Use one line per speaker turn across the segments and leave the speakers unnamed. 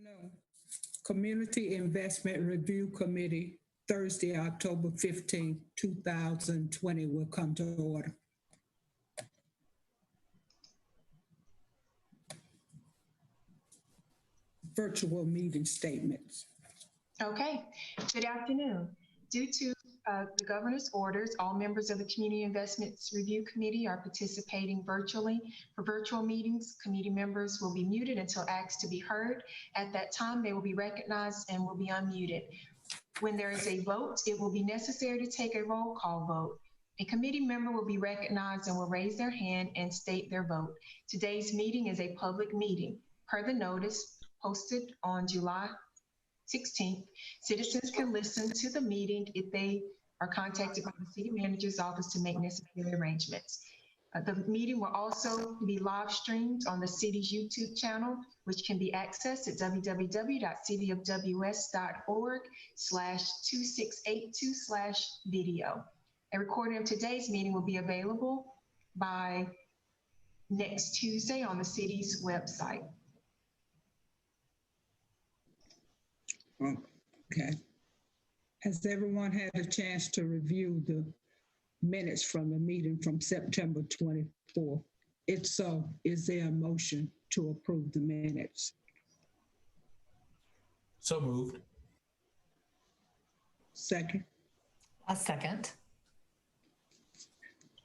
afternoon. Community Investment Review Committee, Thursday, October 15, 2020 will come to order. Virtual meeting statements.
Okay, good afternoon. Due to the governor's orders, all members of the Community Investments Review Committee are participating virtually. For virtual meetings, committee members will be muted until asked to be heard. At that time, they will be recognized and will be unmuted. When there is a vote, it will be necessary to take a roll call vote. A committee member will be recognized and will raise their hand and state their vote. Today's meeting is a public meeting. Per the notice posted on July 16th, citizens can listen to the meeting if they are contacted by the city manager's office to make necessary arrangements. The meeting will also be live streamed on the city's YouTube channel, which can be accessed at www.cityofws.org/2682/video. A recording of today's meeting will be available by next Tuesday on the city's website.
Okay. Has everyone had a chance to review the minutes from the meeting from September 24th? If so, is there a motion to approve the minutes?
So moved.
Second?
A second.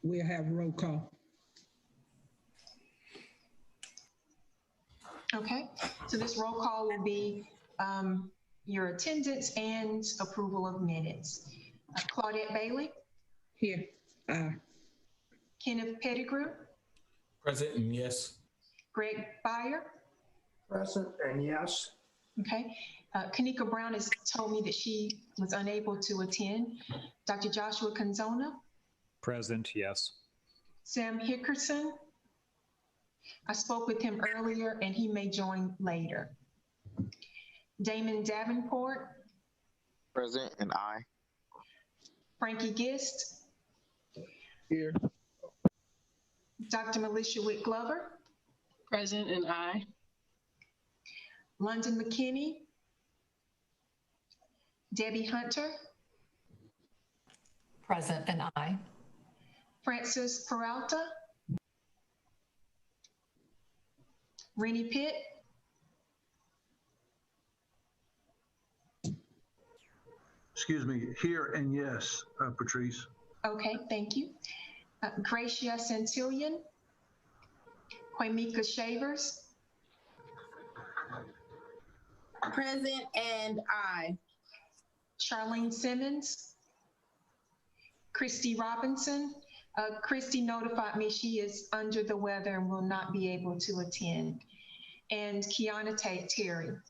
We'll have roll call.
Okay, so this roll call will be your attendance and approval of minutes. Claudette Bailey.
Here.
Kenneth Pettigrew.
Present and yes.
Greg Byer.
Present and yes.
Okay. Kanika Brown has told me that she was unable to attend. Dr. Joshua Canzona.
Present, yes.
Sam Hickerson. I spoke with him earlier and he may join later. Damon Davenport.
Present and aye.
Frankie Gist.
Here.
Dr. Melisha Witt Glover.
Present and aye.
London McKinney. Debbie Hunter.
Present and aye.
Francis Peralta. Rennie Pitt.
Excuse me, here and yes, Patrice.
Okay, thank you. Gracia Santillan. Quamika Shavers.
Present and aye.
Charlene Simmons. Christy Robinson. Christy notified me she is under the weather and will not be able to attend. And Kiana Terry.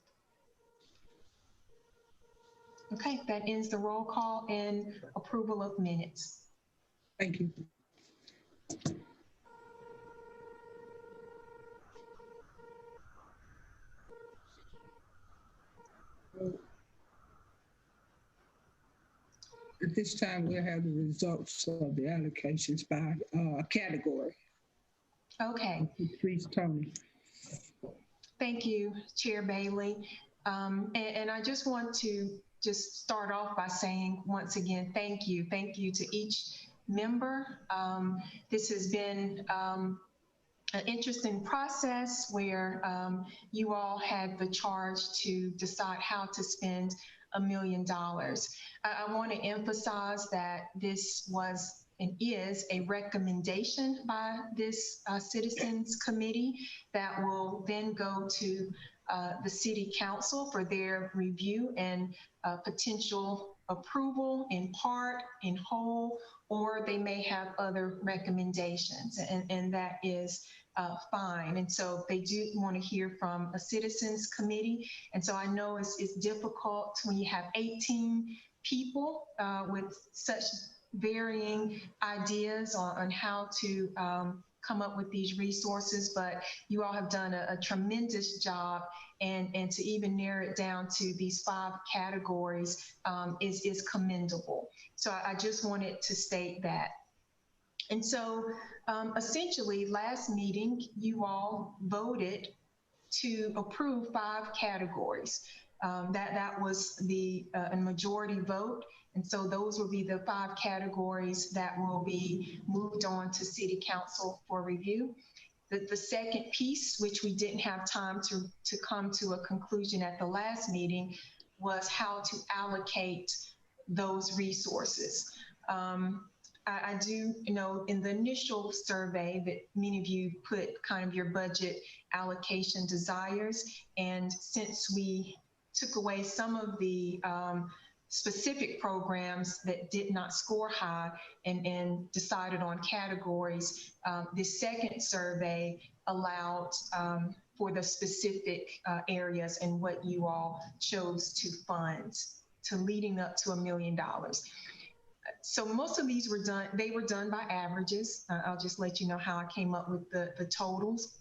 Okay, that ends the roll call and approval of minutes.
Thank you. At this time, we'll have the results of the allocations by category.
Okay.
Please, Tony.
Thank you, Chair Bailey. And I just want to just start off by saying, once again, thank you. Thank you to each member. This has been an interesting process where you all had the charge to decide how to spend $1 million. I want to emphasize that this was and is a recommendation by this citizens committee that will then go to the city council for their review and potential approval in part, in whole, or they may have other recommendations, and that is fine. And so they do want to hear from a citizens committee. And so I know it's difficult when you have 18 people with such varying ideas on how to come up with these resources, but you all have done a tremendous job, and to even narrow it down to these 5 categories is commendable. So I just wanted to state that. And so essentially last meeting, you all voted to approve 5 categories. That was the a majority vote. And so those will be the 5 categories that will be moved on to City Council for review. The second piece, which we didn't have time to come to a conclusion at the last meeting, was how to allocate those resources. I do know in the initial survey that many of you put kind of your budget allocation desires. And since we took away some of the specific programs that did not score high and decided on categories, this second survey allowed for the specific areas and what you all chose to fund, to leading up to $1 million. So most of these were done, they were done by averages. I'll just let you know how I came up with the totals.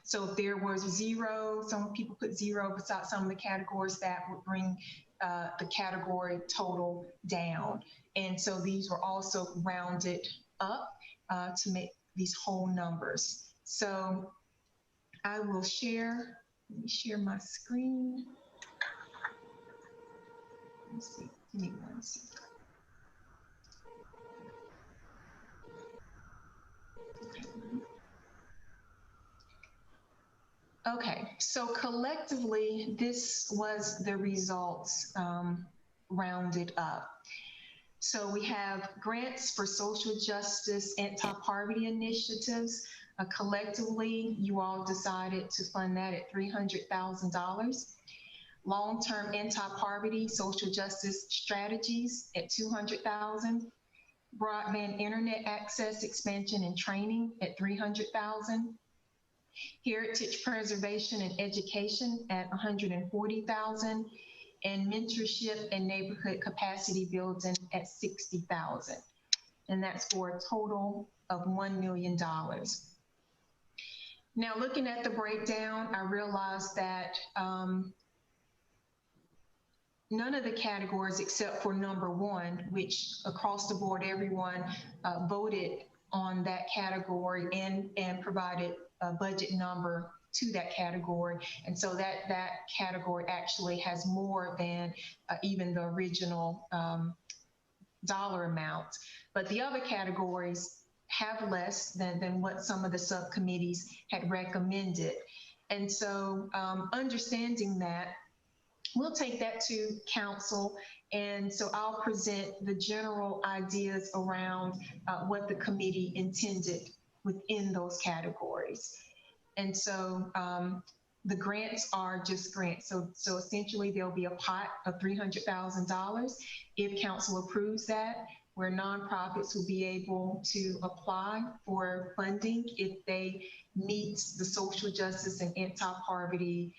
So if there was 0, some people put 0 beside some of the categories, that would bring the category total down. And so these were also rounded up to make these whole numbers. So I will share, let me share my screen. Let's see, give me 1 second. Okay, so collectively, this was the results rounded up. So we have grants for social justice, anti-poverty initiatives. Collectively, you all decided to fund that at $300,000. Long-term anti-poverty social justice strategies at $200,000. Broadband internet access expansion and training at $300,000. Heritage preservation and education at $140,000, and mentorship and neighborhood capacity building at $60,000. And that's for a total of $1 million. Now, looking at the breakdown, I realized that none of the categories except for number 1, which across the board, everyone voted on that category and provided a budget number to that category. And so that category actually has more than even the original dollar amount. But the other categories have less than what some of the subcommittees had recommended. And so understanding that, we'll take that to council. And so I'll present the general ideas around what the committee intended within those categories. And so the grants are just grants. So essentially there'll be a pot of $300,000 if council approves that, where nonprofits will be able to apply for funding if they meet the social justice and anti-poverty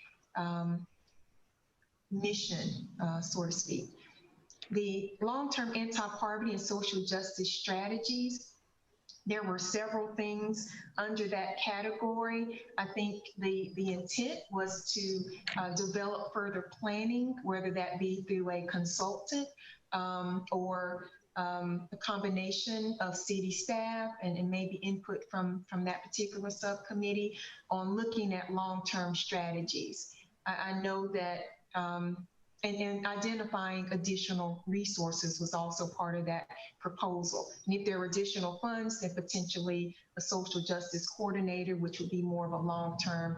mission, so to speak. The long-term anti-poverty and social justice strategies, there were several things under that category. I think the intent was to develop further planning, whether that be through a consultant or a combination of city staff and maybe input from that particular subcommittee on looking at long-term strategies. I know that and identifying additional resources was also part of that proposal. And if there were additional funds, then potentially a social justice coordinator, which would be more of a long-term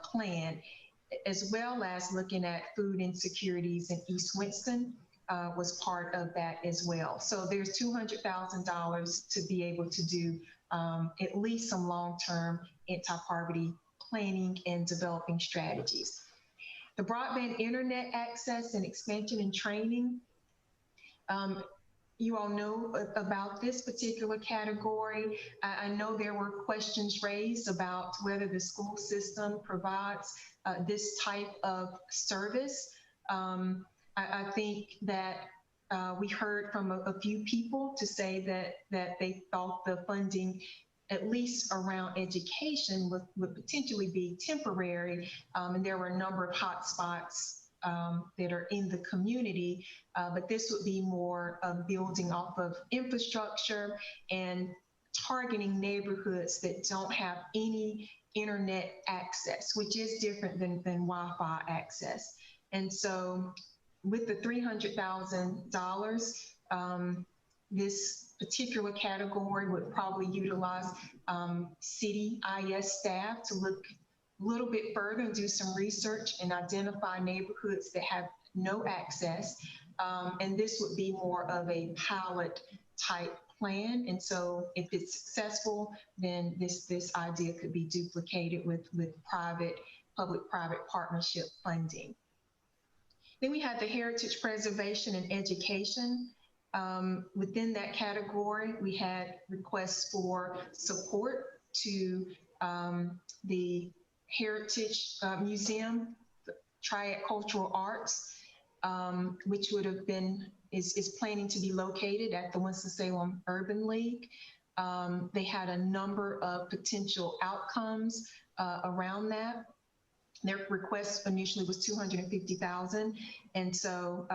plan, as well as looking at food insecurities in East Winston was part of that as well. So there's $200,000 to be able to do at least some long-term anti-poverty planning and developing strategies. The broadband internet access and expansion and training, you all know about this particular category. I know there were questions raised about whether the school system provides this type of service. I think that we heard from a few people to say that they thought the funding, at least around education, would potentially be temporary. And there were a number of hotspots that are in the community, but this would be more building off of infrastructure and targeting neighborhoods that don't have any internet access, which is different than Wi-Fi access. And so with the $300,000, this particular category would probably utilize city IS staff to look a little bit further and do some research and identify neighborhoods that have no access. And this would be more of a pilot type plan. And so if it's successful, then this idea could be duplicated with public-private partnership funding. Then we have the heritage preservation and education. Within that category, we had requests for support to the Heritage Museum, Triad Cultural Arts, which would have been, is planning to be located at the Winston-Salem Urban League. They had a number of potential outcomes around that. Their request initially was $250,000. And so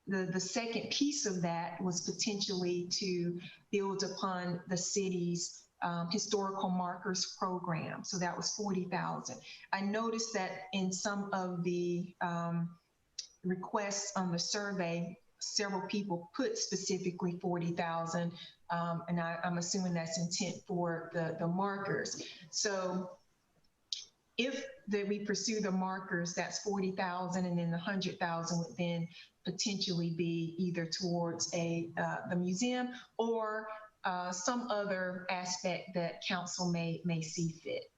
the second piece of that was potentially to build upon the city's historical markers program. So that was $40,000. I noticed that in some of the requests on the survey, several people put specifically $40,000, and I'm assuming that's intent for the markers. So if we pursue the markers, that's $40,000, and then the $100,000 would then potentially be either towards the museum or some other aspect that council may see fit.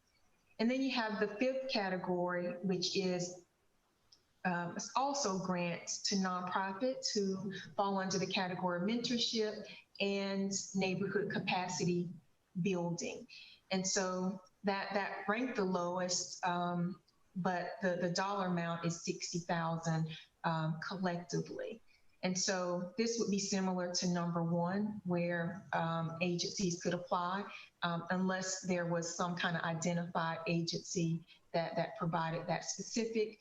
And then you have the fifth category, which is also grants to nonprofits who fall under the category of mentorship and neighborhood capacity building. And so that ranked the lowest, but the dollar amount is $60,000 collectively. And so this would be similar to number one, where agencies could apply unless there was some kind of identified agency that provided that specific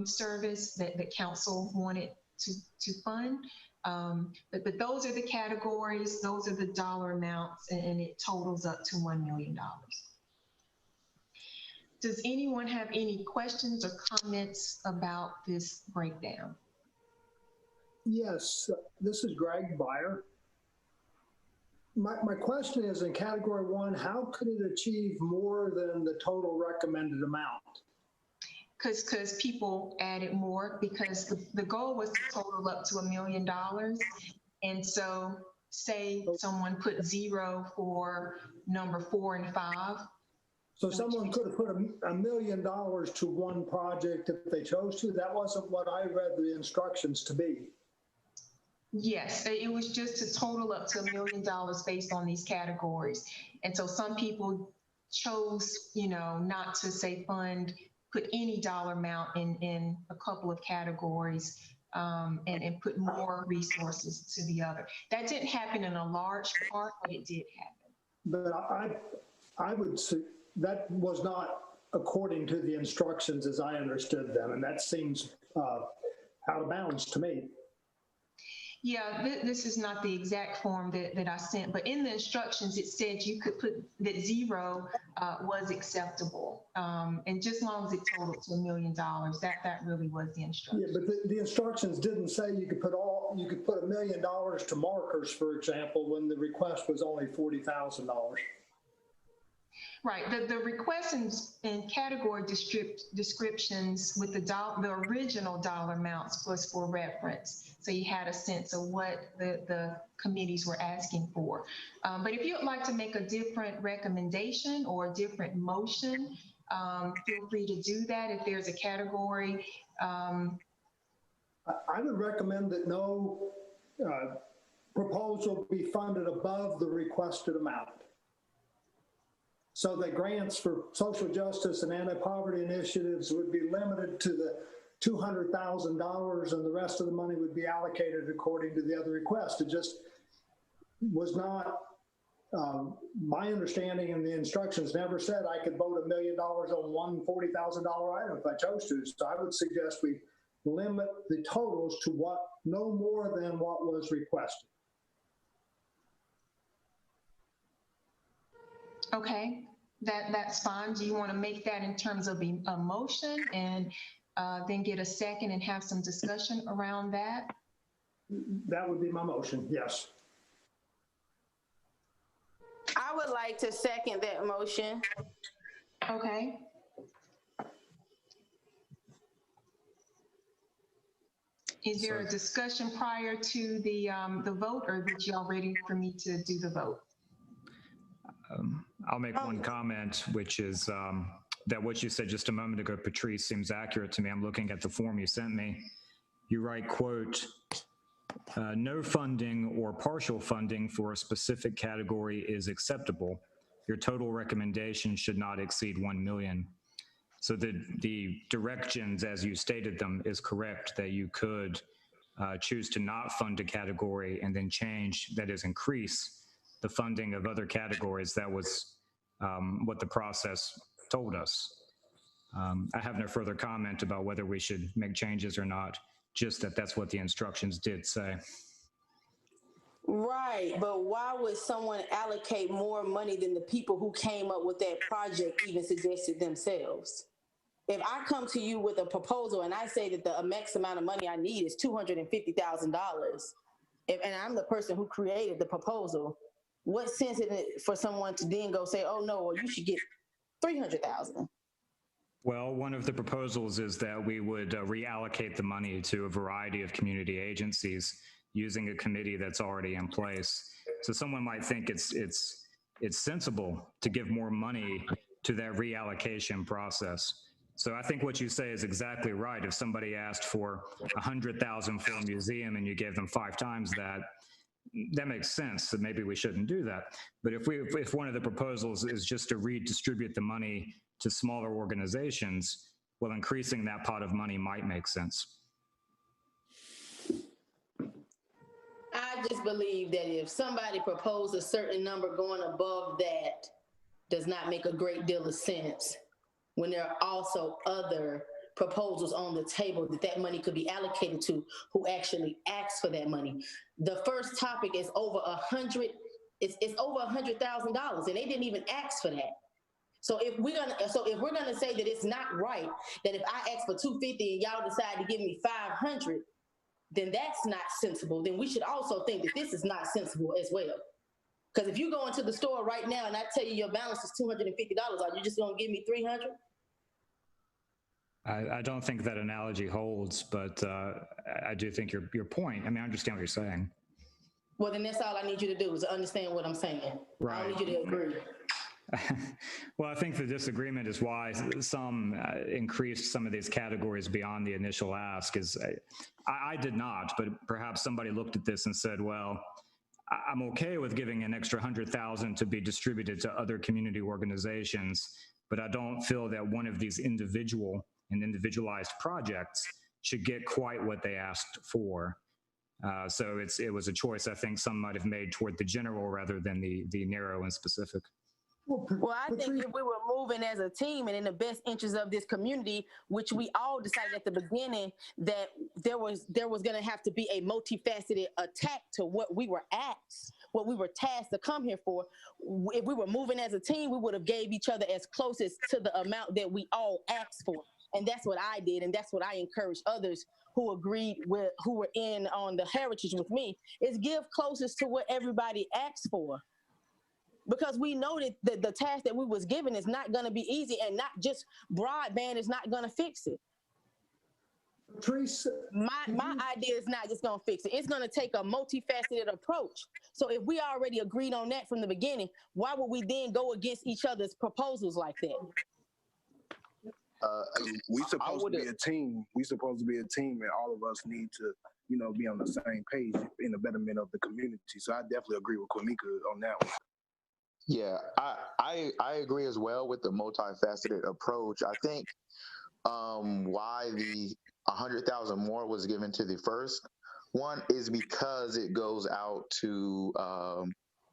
service that council wanted to fund. But those are the categories, those are the dollar amounts, and it totals up to $1 million. Does anyone have any questions or comments about this breakdown?
Yes, this is Greg Byer. My question is, in category one, how could it achieve more than the total recommended amount?
Because people added more, because the goal was to total up to $1 million. And so say someone put 0 for number 4 and 5.
So someone could have put $1 million to one project if they chose to. That wasn't what I read the instructions to be.
Yes, it was just to total up to $1 million based on these categories. And so some people chose, not to say put any dollar amount in a couple of categories and put more resources to the other. That didn't happen in a large part, but it did happen.
But I would say that was not according to the instructions as I understood them, and that seems out of bounds to me.
Yeah, this is not the exact form that I sent, but in the instructions, it said you could put that 0 was acceptable. And just as long as it totaled to $1 million, that really was the instruction.
Yeah, but the instructions didn't say you could put $1 million to markers, for example, when the request was only $40,000.
Right, the requests and category descriptions with the original dollar amounts was for reference. So you had a sense of what the committees were asking for. But if you'd like to make a different recommendation or a different motion, feel free to do that. If there's a category.
I would recommend that no proposal be funded above the requested amount. So that grants for social justice and anti-poverty initiatives would be limited to the $200,000, and the rest of the money would be allocated according to the other requests. It just was not, my understanding, and the instructions never said I could vote $1 million on one $40,000 item if I chose to. So I would suggest we limit the totals to no more than what was requested.
Okay, that's fine. Do you want to make that in terms of a motion and then get a second and have some discussion around that?
That would be my motion, yes.
I would like to second that motion.
Okay. Is there a discussion prior to the vote, or would y'all ready for me to do the vote?
I'll make one comment, which is that what you said just a moment ago, Patrice, seems accurate to me. I'm looking at the form you sent me. You write, quote, no funding or partial funding for a specific category is acceptable. Your total recommendation should not exceed 1 million. So the directions, as you stated them, is correct, that you could choose to not fund a category and then change, that is, increase the funding of other categories. That was what the process told us. I have no further comment about whether we should make changes or not, just that that's what the instructions did say.
Right, but why would someone allocate more money than the people who came up with that project even suggested themselves? If I come to you with a proposal and I say that the max amount of money I need is $250,000, and I'm the person who created the proposal, what sense is it for someone to then go say, oh no, well, you should get 300,000?
Well, one of the proposals is that we would reallocate the money to a variety of community agencies using a committee that's already in place. So someone might think it's sensible to give more money to that reallocation process. So I think what you say is exactly right. If somebody asked for 100,000 for a museum and you gave them 5 times that, that makes sense. So maybe we shouldn't do that. But if one of the proposals is just to redistribute the money to smaller organizations, well, increasing that pot of money might make sense.
I just believe that if somebody proposed a certain number, going above that does not make a great deal of sense when there are also other proposals on the table that money could be allocated to who actually asked for that money. The first topic is over it's over $100,000, and they didn't even ask for that. So if we're gonna say that it's not right, that if I ask for 250 and y'all decide to give me 500, then that's not sensible. Then we should also think that this is not sensible as well. Because if you go into the store right now and I tell you your balance is $250, are you just gonna give me 300?
I don't think that analogy holds, but I do think your point. I mean, I understand what you're saying.
Well, then that's all I need you to do is to understand what I'm saying.
Right.
I don't need you to agree.
Well, I think the disagreement is why some increased some of these categories beyond the initial ask. I did not, but perhaps somebody looked at this and said, well, I'm okay with giving an extra 100,000 to be distributed to other community organizations, but I don't feel that one of these individual and individualized projects should get quite what they asked for. So it was a choice I think some might have made toward the general rather than the narrow and specific.
Well, I think if we were moving as a team and in the best interest of this community, which we all decided at the beginning that there was going to have to be a multifaceted attack to what we were asked, what we were tasked to come here for. If we were moving as a team, we would have gave each other as closest to the amount that we all asked for. And that's what I did. And that's what I encourage others who agreed with, who were in on the heritage with me, is give closest to what everybody asked for. Because we know that the task that we was given is not going to be easy, and not just broadband is not going to fix it.
Patrice,
my idea is not just going to fix it. It's going to take a multifaceted approach. So if we already agreed on that from the beginning, why would we then go against each other's proposals like that?
We supposed to be a team. We supposed to be a team, and all of us need to, be on the same page in the betterment of the community. So I definitely agree with Kwamika on that one.
Yeah, I agree as well with the multifaceted approach. I think why the 100,000 more was given to the first one is because it goes out to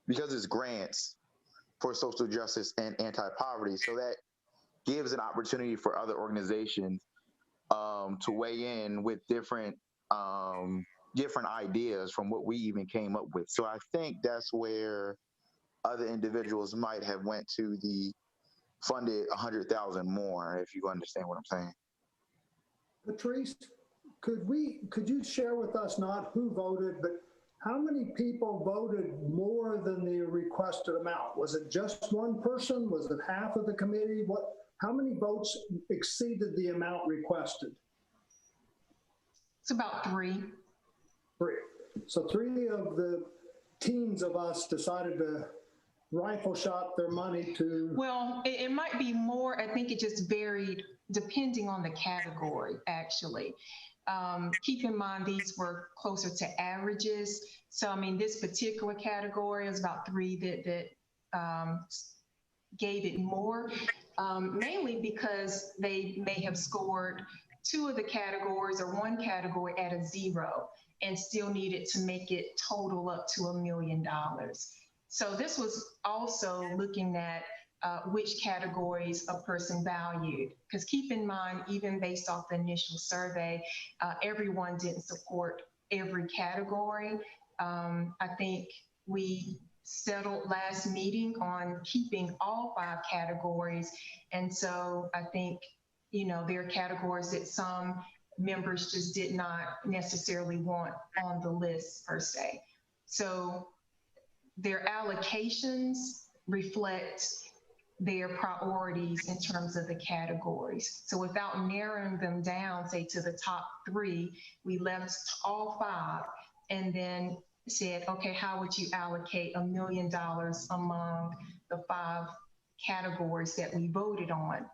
because it's grants for social justice and anti-poverty. So that gives an opportunity for other organizations to weigh in with different ideas from what we even came up with. So I think that's where other individuals might have went to the funded 100,000 more, if you understand what I'm saying.
Patrice, could you share with us not who voted, but how many people voted more than the requested amount? Was it just one person? Was it half of the committee? How many votes exceeded the amount requested?
It's about 3.
3. So 3 of the teams of us decided to rifle shot their money to.
Well, it might be more. I think it just varied depending on the category, actually. Keep in mind, these were closer to averages. So, I mean, this particular category is about 3 that gave it more, mainly because they may have scored 2 of the categories or 1 category at a 0 and still needed to make it total up to $1 million. So this was also looking at which categories a person valued. Because keep in mind, even based off the initial survey, everyone didn't support every category. I think we settled last meeting on keeping all 5 categories. And so I think, you know, there are categories that some members just did not necessarily want on the list per se. So their allocations reflect their priorities in terms of the categories. So without narrowing them down, say to the top 3, we left all 5 and then said, okay, how would you allocate $1 million among the 5 categories that we voted on?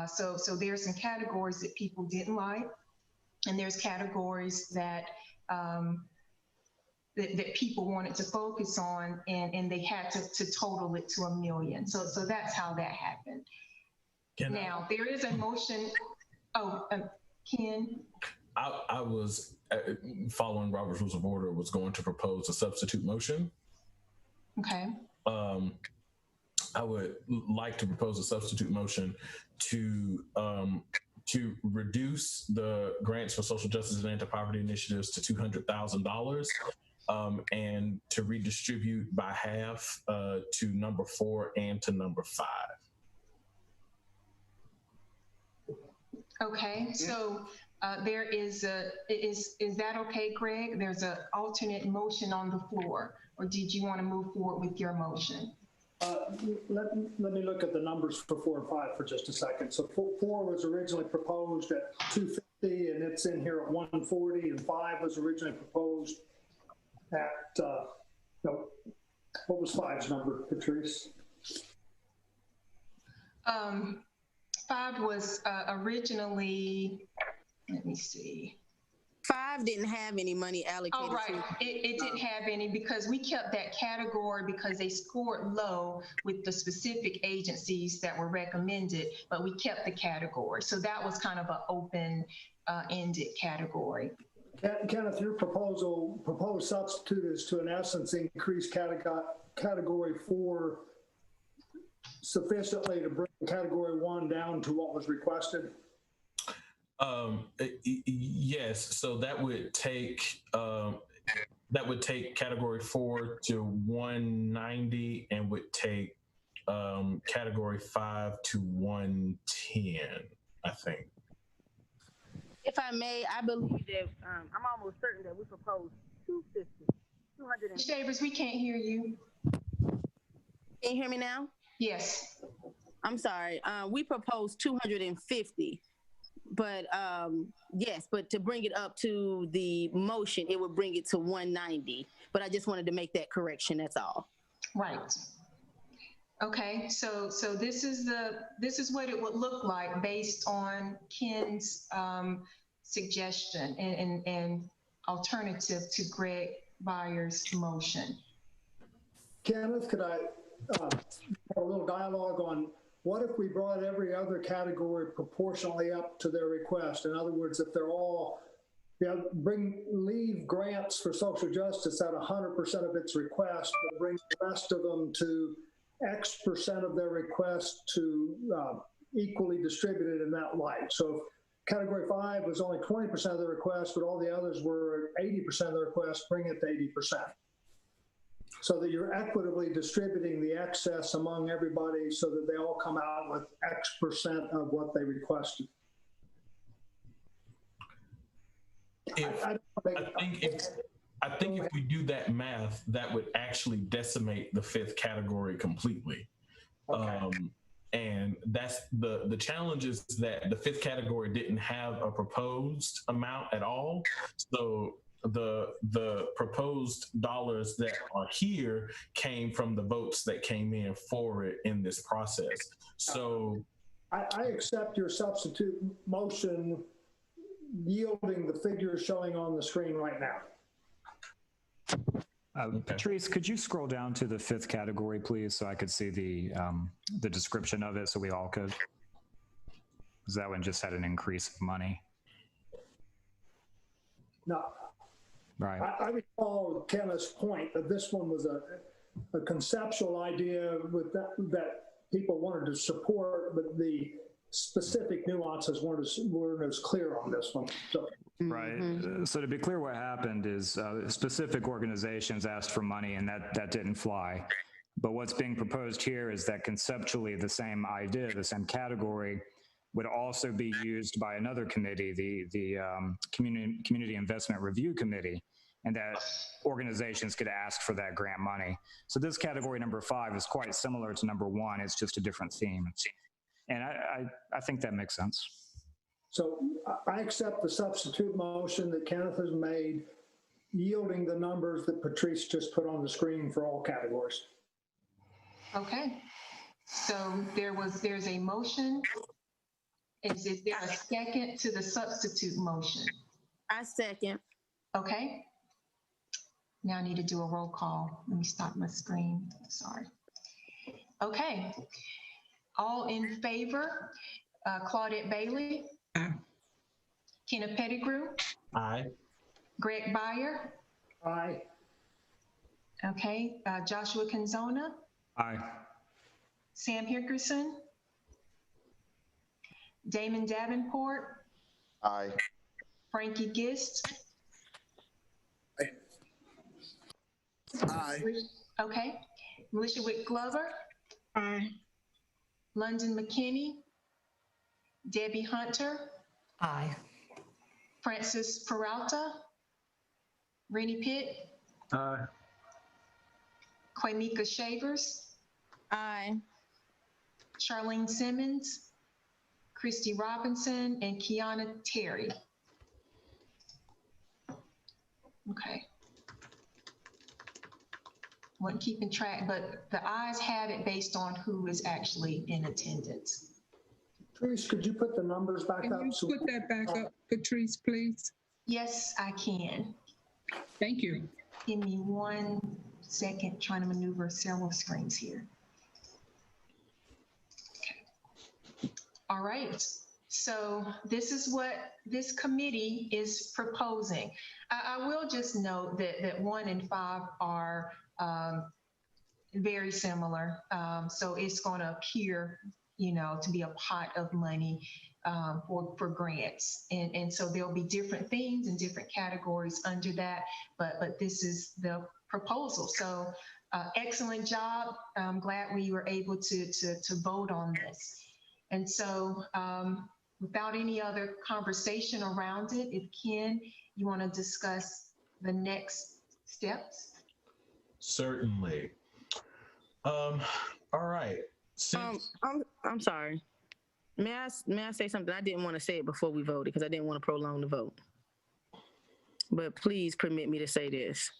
So there's some categories that people didn't like, and there's categories that that people wanted to focus on, and they had to total it to $1 million. So that's how that happened. Now, there is a motion. Oh, Ken?
I was, following Robert's Rules of Order, was going to propose a substitute motion.
Okay.
I would like to propose a substitute motion to reduce the grants for social justice and anti-poverty initiatives to $200,000 and to redistribute by half to number 4 and to number 5.
Okay, so there is is that okay, Greg? There's an alternate motion on the floor, or did you want to move forward with your motion?
Let me look at the numbers for 4 and 5 for just a second. So 4 was originally proposed at 250, and it's in here at 140, and 5 was originally proposed at, no, what was 5's number, Patrice?
5 was originally, let me see.
5 didn't have any money allocated.
Oh, right. It didn't have any because we kept that category because they scored low with the specific agencies that were recommended, but we kept the category. So that was kind of an open-ended category.
Kenneth, your proposed substitute is to, in essence, increase category 4 sufficiently to bring category 1 down to what was requested?
Yes, so that would take category 4 to 190 and would take category 5 to 110, I think.
If I may, I believe that I'm almost certain that we proposed 250.
Shavers, we can't hear you.
Can you hear me now?
Yes.
I'm sorry. We proposed 250. But yes, but to bring it up to the motion, it would bring it to 190. But I just wanted to make that correction. That's all.
Right. Okay. So this is what it would look like based on Ken's suggestion and alternative to Greg Byers' motion.
Kenneth, could I have a little dialogue on what if we brought every other category proportionally up to their request? In other words, if they're all, leave grants for social justice at 100% of its request, but bring the rest of them to X percent of their request to equally distributed in that light. So if category 5 was only 20% of the request, but all the others were 80% of the request, bring it to 80%. so that you're equitably distributing the excess among everybody so that they all come out with X% of what they requested.
I think if we do that math, that would actually decimate the fifth category completely. Okay. And that's the challenge is that the fifth category didn't have a proposed amount at all. So the proposed dollars that are here came from the votes that came in for it in this process. So
I accept your substitute motion yielding the figures showing on the screen right now.
Patrice, could you scroll down to the fifth category, please, so I could see the description of it, so we all could? Because that one just had an increase of money.
No.
Right.
I recall Kenneth's point that this one was a conceptual idea with that people wanted to support, but the specific nuances weren't as clear on this one. So.
Right. So to be clear, what happened is specific organizations asked for money, and that didn't fly. But what's being proposed here is that conceptually the same idea, the same category, would also be used by another committee, the Community Investment Review Committee, and that organizations could ask for that grant money. So this category number 5 is quite similar to number 1. It's just a different theme. And I think that makes sense.
So I accept the substitute motion that Kenneth has made, yielding the numbers that Patrice just put on the screen for all categories.
Okay. So there's a motion. Is there a second to the substitute motion?
I second.
Okay. Now I need to do a roll call. Let me stop my screen. Sorry. Okay. All in favor? Claudette Bailey?
Aye.
Kenneth Pettigrew?
Aye.
Greg Beyer?
Aye.
Okay. Joshua Canzona?
Aye.
Sam Hickerson? Damon Davenport?
Aye.
Frankie Gist?
Aye.
Okay. Militia Wick Glover?
Aye.
London McKinney? Debbie Hunter?
Aye.
Francis Peralta? Rennie Pitt?
Aye.
Quamika Shavers?
Aye.
Charlene Simmons? Christy Robinson? And Kiana Terry? Okay. Wasn't keeping track, but the ayes have it based on who is actually in attendance.
Patrice, could you put the numbers back
Can
up?
you put that back up, Patrice, please?
Yes, I can.
Thank you.
Give me 1 second, trying to maneuver several screens here. Okay. All right. So this is what this committee is proposing. I will just note that 1 and 5 are very similar. So it's going to appear, to be a pot of money for grants. And so there'll be different things and different categories under that, but this is the proposal. So excellent job. I'm glad we were able to vote on this. And so without any other conversation around it, if Ken, you want to discuss the next steps?
Certainly. All right.
I'm sorry. May I say something? I didn't want to say it before we voted because I didn't want to prolong the vote. But please permit me to say this.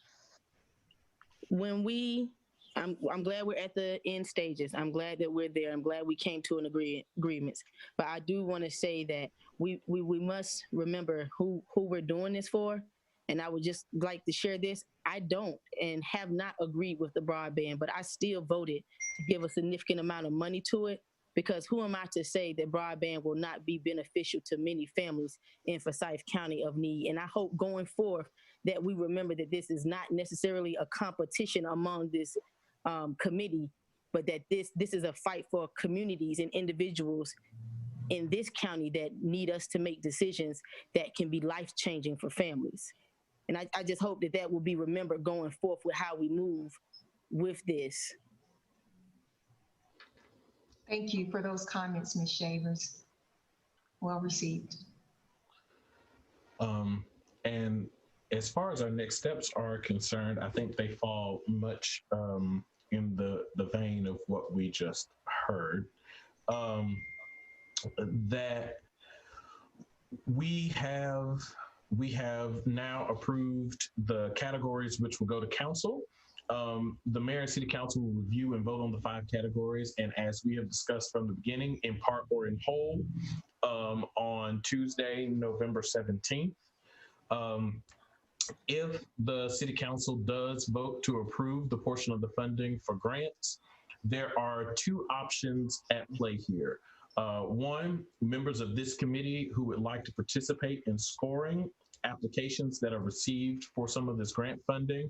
I'm glad we're at the end stages. I'm glad that we're there. I'm glad we came to an agreement. But I do want to say that we must remember who we're doing this for. And I would just like to share this. I don't and have not agreed with the broadband, but I still voted to give a significant amount of money to it, because who am I to say that broadband will not be beneficial to many families in Forsyth County of need? And I hope going forth that we remember that this is not necessarily a competition among this committee, but that this is a fight for communities and individuals in this county that need us to make decisions that can be life-changing for families. And I just hope that will be remembered going forth with how we move with this.
Thank you for those comments, Ms. Shavers. Well received.
And as far as our next steps are concerned, I think they fall much in the vein of what we just heard. That we have now approved the categories which will go to council. The mayor and city council will review and vote on the 5 categories. And as we have discussed from the beginning, in part or in whole, on Tuesday, November 17th. If the city council does vote to approve the portion of the funding for grants, there are 2 options at play here. One, members of this committee who would like to participate in scoring applications that are received for some of this grant funding,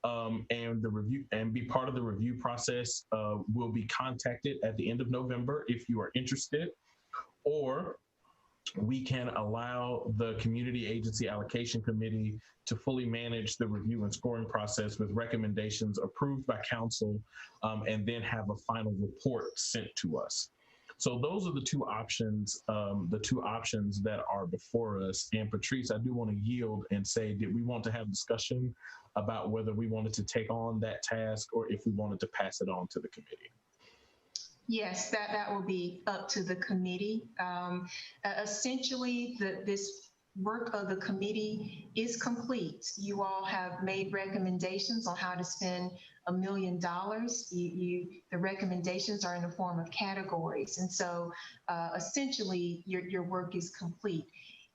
and the review and be part of the review process, will be contacted at the end of November if you are interested. Or we can allow the Community Agency Allocation Committee to fully manage the review and scoring process with recommendations approved by council, and then have a final report sent to us. So those are the 2 options, that are before us. And Patrice, I do want to yield and say, did we want to have discussion about whether we wanted to take on that task or if we wanted to pass it on to the committee?
Yes, that will be up to the committee. Essentially, this work of the committee is complete. You all have made recommendations on how to spend $1 million. The recommendations are in the form of categories. And so essentially, your work is complete.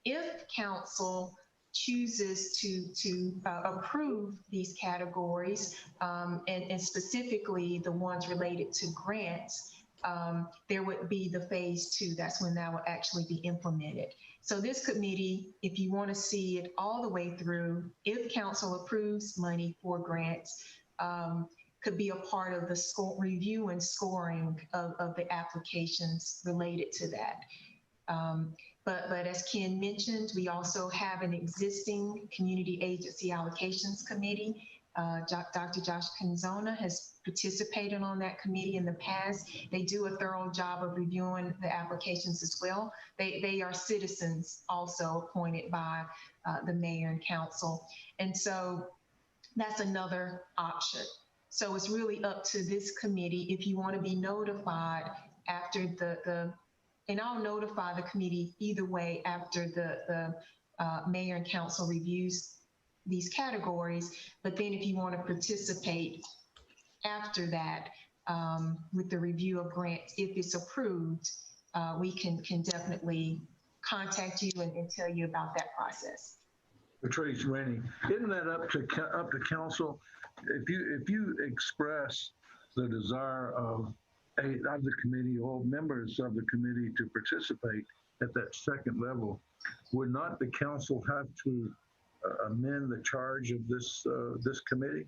If council chooses to approve these categories, and specifically the ones related to grants, there would be the phase 2. That's when that will actually be implemented. So this committee, if you want to see it all the way through, if council approves money for grants, could be a part of the review and scoring of the applications related to that. But as Ken mentioned, we also have an existing Community Agency Allocations Committee. Dr. Josh Canzona has participated on that committee in the past. They do a thorough job of reviewing the applications as well. They are citizens also appointed by the mayor and council. And so that's another option. So it's really up to this committee if you want to be notified after and I'll notify the committee either way after the mayor and council reviews these categories. But then if you want to participate after that with the review of grants, if it's approved, we can definitely contact you and tell you about that process.
Patrice, Rennie, isn't that up to council? If you express the desire of the committee or members of the committee to participate at that second level, would not the council have to amend the charge of this committee?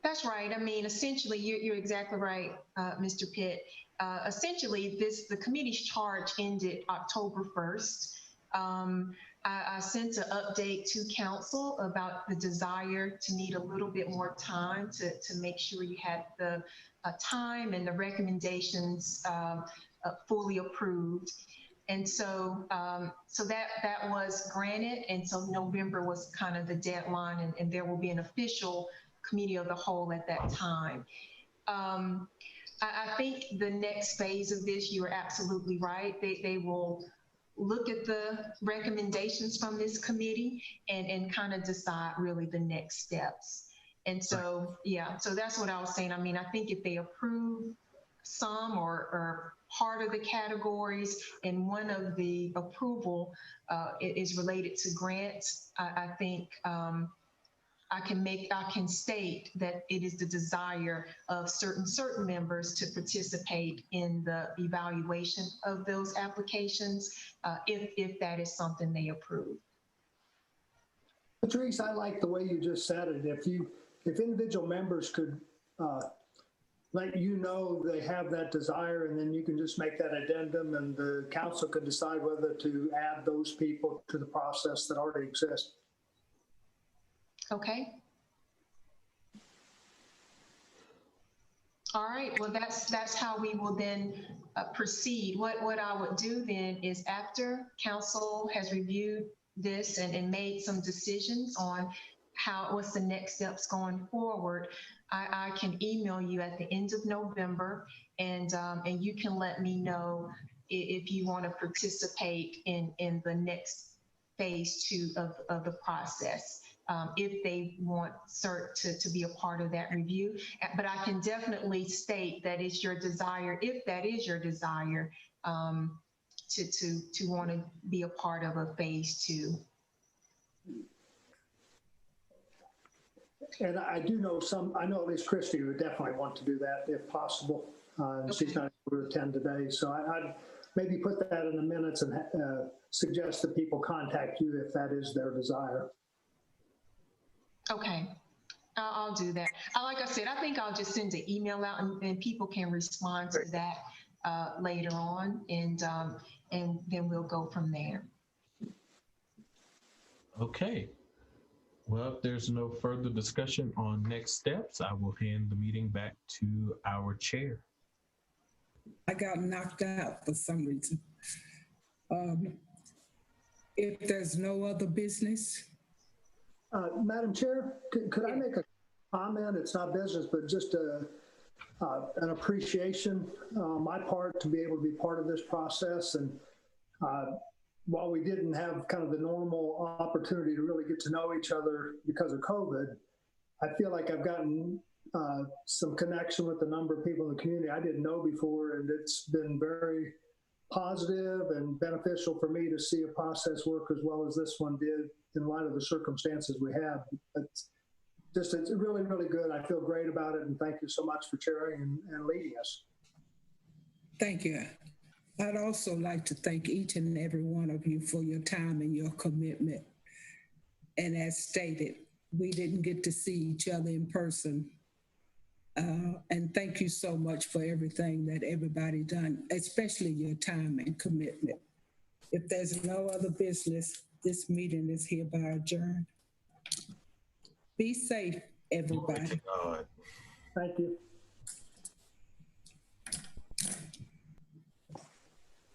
That's right. I mean, essentially, you're exactly right, Mr. Pitt. Essentially, the committee's charge ended October 1st. I sent an update to council about the desire to need a little bit more time to make sure you had the time and the recommendations fully approved. And so that was granted. And so November was kind of the deadline, and there will be an official committee of the whole at that time. I think the next phase of this, you are absolutely right. They will look at the recommendations from this committee and kind of decide really the next steps. And so, yeah, so that's what I was saying. I mean, I think if they approve some or part of the categories and one of the approval is related to grants, I think I can state that it is the desire of certain members to participate in the evaluation of those applications, if that is something they approve.
Patrice, I like the way you just said it. If individual members could let you know they have that desire, and then you can just make that addendum, and the council can decide whether to add those people to the process that already exists.
Okay. All right, well, that's how we will then proceed. What I would do then is after council has reviewed this and made some decisions on what's the next steps going forward, I can email you at the end of November, and you can let me know if you want to participate in the next phase 2 of the process. If they want CERT to be a part of that review. But I can definitely state that it's your desire, if that is your desire, to want to be a part of a phase 2.
And I do know I know at least Christy would definitely want to do that if possible. Okay. She's not able to attend today. So I'd maybe put that in the minutes and suggest that people contact you if that is their desire.
Okay, I'll do that. Like I said, I think I'll just send an email out and people can respond to that later on, and then we'll go from there.
Okay. Well, if there's no further discussion on next steps, I will hand the meeting back to our chair.
I got knocked out for some reason. If there's no other business.
Madam Chair, could I make a comment? It's not business, but just an appreciation on my part to be able to be part of this process. And while we didn't have kind of the normal opportunity to really get to know each other because of COVID, I feel like I've gotten some connection with a number of people in the community I didn't know before, and it's been very positive and beneficial for me to see a process work as well as this one did in light of the circumstances we have. It's really, really good. I feel great about it, and thank you so much for chairing and leading us.
Thank you. I'd also like to thank each and every one of you for your time and your commitment. And as stated, we didn't get to see each other in person. And thank you so much for everything that everybody done, especially your time and commitment. If there's no other business, this meeting is hereby adjourned. Be safe, everybody.
Thank you.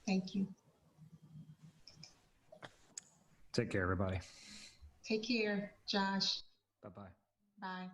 Thank you.
Take care, everybody.
Take care, Josh.
Bye-bye.
Bye.